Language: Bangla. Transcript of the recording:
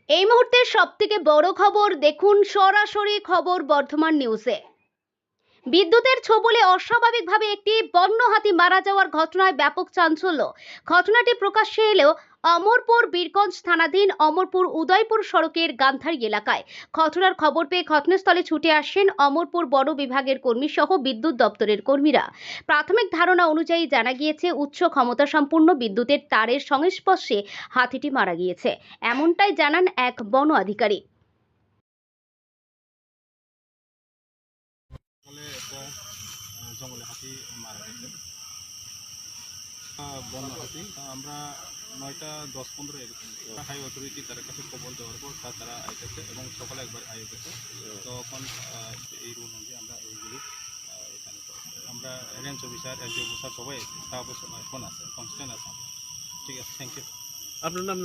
এই মুহূর্তের সবথেকে বড় খবর দেখুন সরাসরি খবর বর্ধমান নিউজে। বিদ্যুতের ছোবলে অস্বাভাবিকভাবে একটি বন্য হাতি মারা যাওয়ার ঘটনায় ব্যাপক চাঞ্চল্য। ঘটনাটি প্রকাশ্যে এলেও অমরপুর বীরগঞ্জ থানাধীন অমরপুর উদয়পুর সড়কের গান্ধারী এলাকায়। ঘটনার খবর পেয়ে ঘটনাস্থলে ছুটে আসেন অমরপুর বন বিভাগের কর্মী সহ বিদ্যুৎ দপ্তরের কর্মীরা। প্রাথমিক ধারণা অনুযায়ী জানা গিয়েছে উচ্চ ক্ষমতা সম্পন্ন বিদ্যুতের তারের সংস্পর্শে হাতিটি মারা গিয়েছে, এমনটাই জানান এক বন আধিকারিক। জঙ্গলে হাতি মারা গেছে। বন্য হাতি আমরা 9:10-15 এরকম হাই অথরিটি তার কাছে খবর দেওয়ার পর তারা আইতেছে এবং সকালে একবার আই গেছে। তখন এই রুল অনুযায়ী আমরা এইগুলি এখানে আমরা রেঞ্জ অফিসার এসডি অফিসার সবাই স্টাফ এখন আছে কনস্ট্যান্ট আছে। ঠিক আছে, থ্যাংক ইউ। আপনার নাম